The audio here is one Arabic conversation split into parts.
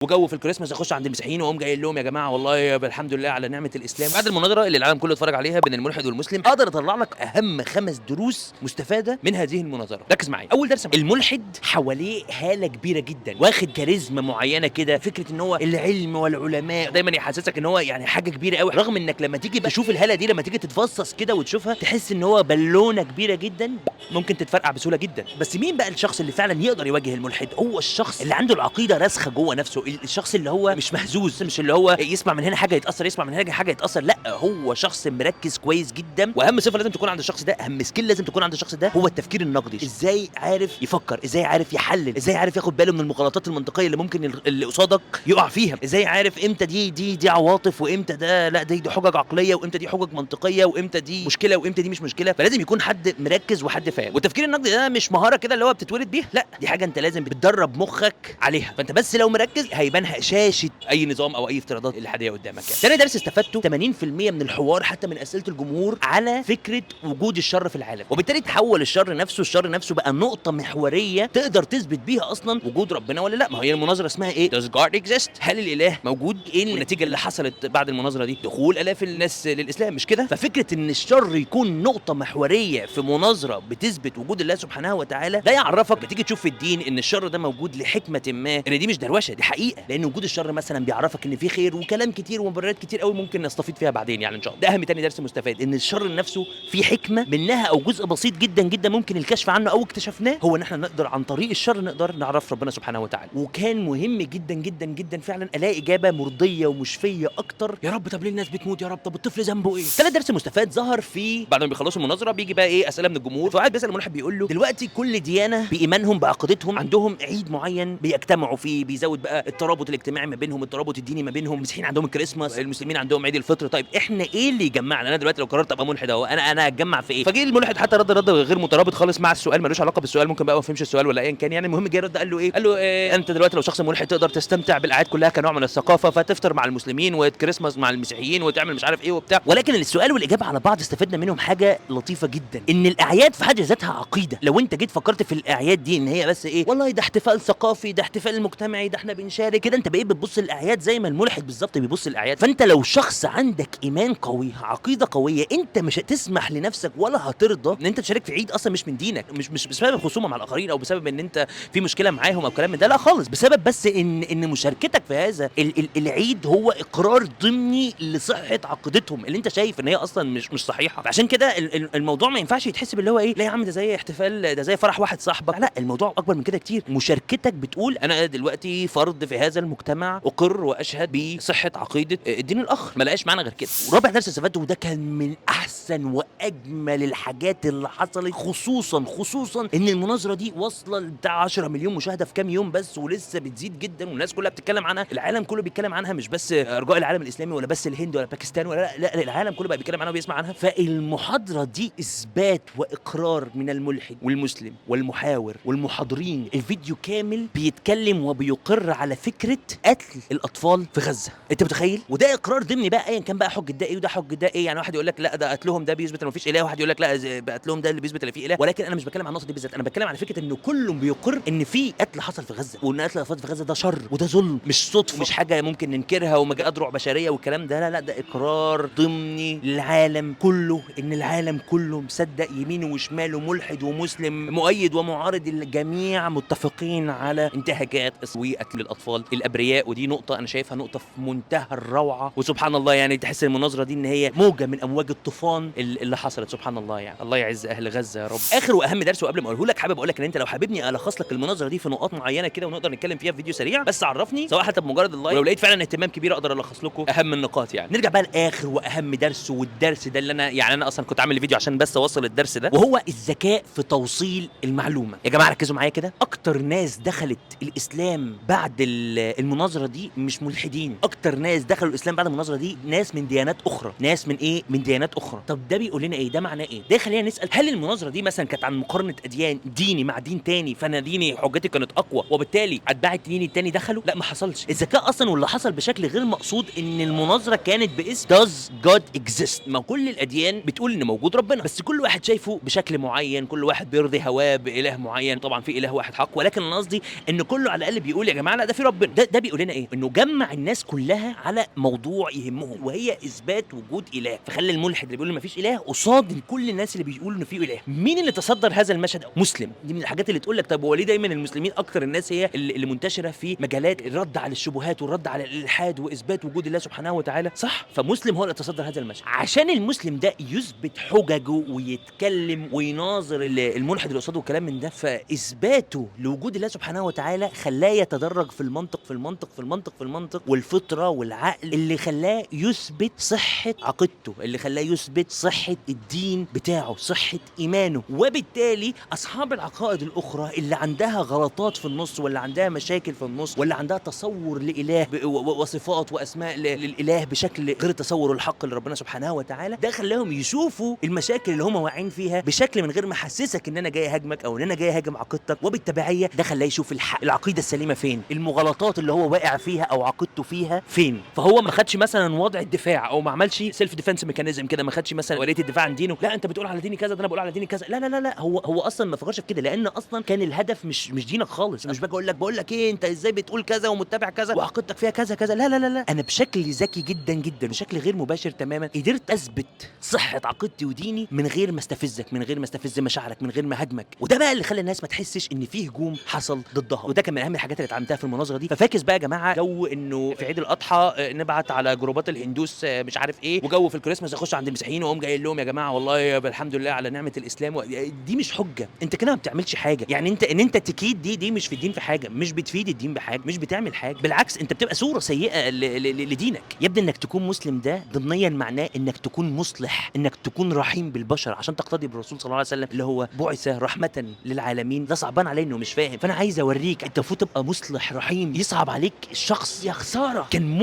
وجو في الكريسماس اخش عند المسيحيين واقوم جاي لهم يا جماعه والله الحمد لله على نعمه الاسلام. بعد المناظره اللي العالم كله اتفرج عليها بين الملحد والمسلم اقدر اطلع لك اهم 5 دروس مستفاده من هذه المناظره. ركز معايا. اول درس، الملحد حواليه هاله كبيره جدا، واخد كاريزما معينه كده، فكره ان هو العلم والعلماء دايما يحسسك ان هو يعني حاجه كبيره قوي، رغم انك لما تيجي بقى تشوف الهاله دي، لما تيجي تتفصص كده وتشوفها تحس ان هو بالونه كبيره جدا ممكن تتفرقع بسهوله جدا. بس مين بقى الشخص اللي فعلا يقدر يواجه الملحد؟ هو الشخص اللي عنده العقيده راسخه جوه نفسه، الشخص اللي هو مش مهزوز، مش اللي هو يسمع من هنا حاجه يتاثر، يسمع من هنا حاجه يتاثر، لا هو شخص مركز كويس جدا. واهم صفه لازم تكون عند الشخص ده، اهم سكيل لازم تكون عند الشخص ده، هو التفكير النقدي. ازاي عارف يفكر، ازاي عارف يحلل، ازاي عارف ياخد باله من المغالطات المنطقيه اللي ممكن اللي قصادك يقع فيها، ازاي عارف امتى دي عواطف، وامتى ده لا دي حجج عقليه، وامتى دي حجج منطقيه، وامتى دي مشكله وامتى دي مش مشكله. فلازم يكون حد مركز وحد فاهم. والتفكير النقدي ده مش مهاره كده اللي هو بتتولد بيها، لا دي حاجه انت لازم بتدرب مخك عليها. فانت بس لو مركز هيبان هشاشه اي نظام او اي افتراضات الحاديه قدامك يعني. تاني درس استفدته، 80% من الحوار حتى من اسئله الجمهور على فكره وجود الشر في العالم، وبالتالي تحول الشر نفسه بقى نقطه محوريه تقدر تثبت بيها اصلا وجود ربنا ولا لا. ما هي المناظره اسمها ايه؟ Does God exist؟ هل الاله موجود؟ ايه النتيجه اللي حصلت بعد المناظره دي؟ دخول الاف الناس للاسلام، مش كده؟ ففكره ان الشر يكون نقطه محوريه في مناظره بتثبت وجود الله سبحانه وتعالى، ده يعرفك بتيجي تشوف في الدين ان الشر ده موجود لحكمه ما، ان دي مش دروشه، دي حقيقه. لان وجود الشر مثلا بيعرفك ان في خير وكلام كتير ومبررات كتير قوي ممكن نستفيد فيها بعدين يعني ان شاء الله. ده اهم تاني درس مستفاد، ان الشر نفسه في حكمه منها، او جزء بسيط جدا جدا ممكن الكشف عنه او اكتشفناه، هو ان احنا نقدر عن طريق الشر نقدر نعرف ربنا سبحانه وتعالى. وكان مهم جدا جدا جدا فعلا الاقي اجابه مرضيه ومشفيه اكتر. يا رب طب ليه الناس بتموت؟ يا رب طب الطفل ذنبه ايه؟ ثالث درس مستفاد ظهر في بعد ما بيخلصوا المناظره، بيجي بقى ايه اسئله من الجمهور، فقاعد بيسال الملحد بيقول له دلوقتي كل ديانه بايمانهم بعقيدتهم عندهم عيد معين بيجتمعوا فيه، بيزود بقى الترابط الاجتماعي ما بينهم، الترابط الديني ما بينهم. المسيحيين عندهم الكريسماس، المسلمين عندهم عيد الفطر. طيب احنا ايه اللي يجمعنا؟ انا دلوقتي لو قررت ابقى ملحد اهو، انا هتجمع في ايه؟ فجه الملحد حتى رد غير مترابط خالص مع السؤال، ملوش علاقه بالسؤال، ممكن بقى ما فهمش السؤال ولا ايا كان يعني. المهم جه رد قال له ايه؟ قال له انت دلوقتي لو شخص ملحد تقدر تستمتع بالاعياد كلها كنوع من الثقافه، فتفطر مع المسلمين وكريسماس مع المسيحيين وتعمل مش عارف ايه وبتاع. ولكن السؤال والاجابه على بعض استفدنا منهم حاجه لطيفه جدا، ان الاعياد في حد ذاتها عقيده. لو انت جيت فكرت في الاعياد دي ان هي بس ايه، والله ده احتفال ثقافي، ده احتفال مجتمعي، ده احنا بنشارك كده، انت بقيت بتبص للاعياد زي ما الملحد بالظبط بيبص للاعياد. فانت لو شخص عندك ايمان قوي، عقيده قويه، انت مش هتسمح لنفسك ولا هترضى ان انت تشارك في عيد اصلا مش من دينك، مش بسبب الخصومه مع الاخرين او بسبب ان انت في مشكله معاهم او كلام من ده، لا خالص، بسبب بس ان مشاركتك في هذا العيد هو اقرار ضمني لصحه عقيدتهم اللي انت شايف ان هي اصلا مش صحيحه. فعشان كده الموضوع ما ينفعش يتحسب اللي هو ايه، لا يا عم ده زي احتفال، ده زي فرح واحد صاحبك، لا الموضوع اكبر من كده كتير. مشاركتك بتقول انا دلوقتي فرد في هذا المجتمع، اقر واشهد بصحه عقيده الدين الاخر، ما لقاش معنى غير كده. ورابع درس استفدته، وده كان من احسن واجمل الحاجات اللي حصلت، خصوصا ان المناظره دي واصله بتاع 10 مليون مشاهده في كام يوم بس، ولسه بتزيد جدا، والناس كلها بتتكلم عنها، العالم كله بيتكلم عنها، مش بس ارجاء العالم الاسلامي ولا بس الهند ولا باكستان ولا لا العالم كله بقى بيتكلم عنها وبيسمع عنها. فالمحاضره دي اثبات واقرار من الملحد والمسلم والمحاور والمحاضرين، الفيديو كامل بيتكلم وبيقر على فكره قتل الاطفال في غزه. انت متخيل؟ وده اقرار ضمني بقى، ايا كان بقى حجه ده ايه وده حجه ده ايه. يعني واحد يقول لك لا ده قتلهم ده بيثبت ان مفيش اله، واحد يقول لك لا قتلهم ده اللي بيثبت ان في اله. ولكن انا مش بتكلم عن النقطه دي بالذات، انا بتكلم على فكره ان كله بيقر ان في قتل حصل في غزه، وان قتل الاطفال في غزه ده شر وده ظلم، مش صدفه، مش حاجه ممكن ننكرها ومجال اذرع بشريه والكلام ده، لا ده اقرار ضمني للعالم كله، ان العالم كله مصدق، يمينه وشماله، ملحد ومسلم، مؤيد ومعارض، الجميع متفقين على انتهاكات وقتل الاطفال الابرياء. ودي نقطه انا شايفها نقطه في منتهى الروعه، وسبحان الله يعني تحس المناظره دي ان هي موجه من امواج الطوفان اللي حصلت. سبحان الله يعني، الله يعز اهل غزه يا رب. اخر واهم درس، وقبل ما اقوله لك حابب اقول لك ان انت لو حاببني الخص لك المناظره دي في نقاط معينه كده ونقدر نتكلم فيها في فيديو سريع، بس عرفني سواء حتى بمجرد اللايك، ولو لقيت فعلا اهتمام كبير اقدر الخص لكم اهم النقاط يعني. نرجع بقى لاخر واهم درس، والدرس ده اللي انا اصلا كنت عامل فيديو عشان بس اوصل الدرس ده، وهو الذكاء في توصيل المعلومه. يا جماعه ركزوا معايا كده، اكتر ناس دخلت الاسلام بعد المناظره دي مش ملحدين، اكتر ناس دخلوا الاسلام بعد المناظره دي ناس من ديانات اخرى، ناس من ايه، من ديانات اخرى. طب ده بيقول لنا ايه؟ ده معناه ايه؟ ده خلينا نسال، هل المناظره دي مثلا كانت عن مقارنه اديان، ديني مع دين تاني، فانا ديني حجتي كانت اقوى وبالتالي اتباع الدين التاني دخلوا؟ لا ما حصلش. الذكاء اصلا واللي حصل بشكل غير مقصود ان المناظره كانت باسم does God exist. ما كل الاديان بتقول ان موجود ربنا، بس كل واحد شايفه بشكل معين، كل واحد بيرضي هواه باله معين، طبعا في اله واحد حق، ولكن انا قصدي ان كله على الاقل بيقول يا جماعه لا ده في ربنا. ده بيقول لنا ايه؟ انه جمع الناس كلها على موضوع يهمهم وهي اثبات وجود اله، فخلى الملحد اللي بيقول ما فيش اله قصاد كل الناس اللي بيقولوا ان في اله. مين اللي تصدر هذا المشهد؟ مسلم. دي من الحاجات اللي تقول لك طب هو ليه دايما المسلمين اكتر الناس هي اللي منتشره في مجالات الرد على الشبهات والرد على الالحاد واثبات وجود الله سبحانه وتعالى؟ صح، فمسلم هو اللي تصدر هذا المشهد عشان المسلم ده يثبت حججه ويتكلم ويناظر الملحد اللي قصاده وكلام من ده. فاثباته لوجود الله سبحانه وتعالى خلاه يتدرج في المنطق والفطره والعقل اللي خلاه يثبت صحه عقيدته، اللي خلاه يثبت صحه الدين بتاعه، صحه ايمانه. وبالتالي اصحاب العقائد الاخرى اللي عندها غلطات في النص ولا عندها مشاكل في النص ولا عندها تصور لاله وصفات واسماء للاله بشكل غير التصور الحق لربنا سبحانه وتعالى، ده خلاهم يشوفوا المشاكل اللي هم واقعين فيها بشكل من غير ما يحسسك ان انا جاي اهاجمك او ان انا جاي اهاجم عقيدتك. وبالتبعيه ده خلاه يشوف الحق، العقيده السليمه فين، المغالطات اللي هو واقع فيها او عقيدته فيها فين. فهو ما خدش مثلا وضع الدفاع او ما عملش سيلف ديفense ميكانيزم كده، ما خدش مثلا وليه الدفاع عن دينه، لا انت بتقول على ديني كذا ده انا بقول على ديني كذا، لا لا لا لا، هو اصلا ما فكرش في كده، لان اصلا كان الهدف مش دينك خالص. مش باجي بقول لك ايه انت ازاي بتقول كذا ومتبع كذا وعقيدتك فيها كذا كذا، لا لا لا لا، انا بشكل ذكي جدا جدا بشكل غير مباشر تماما قدرت اثبت صحه عقيدتي وديني من غير ما استفزك، من غير ما استفز مشاعرك، من غير ما هاجمك. وده بقى اللي خلى الناس ما تحسش ان في هجوم حصل ضدها. وده كان من اهم الحاجات اللي اتعلمتها في المناظره دي. ففاكس بقى يا جماعه جو انه في عيد الاضحى نبعت على جروبات الهندوس مش عارف ايه، وجو في الكريسماس اخش عند المسيحيين واقوم جاي لهم يا جماعه والله الحمد لله على نعمه الاسلام. دي مش حجه، انت كده ما بتعملش حاجه. يعني انت تكيد دي مش في الدين في حاجه، مش بتفيد الدين بحاجه، مش بتعمل حاجه، بالعكس انت بتبقى صوره سيئه لدينك. يبدو انك تكون مسلم ده ضمنيا معناه انك تكون مصلح، انك تكون رحيم بالبشر عشان تقتدي بالرسول صلى الله عليه وسلم اللي هو بعث رحمه للعالمين. ده صعبان عليه انه مش فاهم، فانا عايز اوريك انت المفروض تبقى مصلح رحيم. يصعب عليك الشخص، يا خساره كان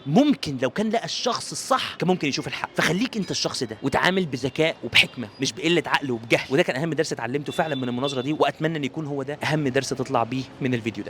ممكن لو كان لقى الشخص الصح كان ممكن يشوف الحق. فخليك انت الشخص ده وتعامل بذكاء وبحكمه مش بقله عقل وبجهل. وده كان اهم درس اتعلمته فعلا من المناظره دي، واتمنى ان يكون هو ده اهم درس تطلع بيه من الفيديو ده.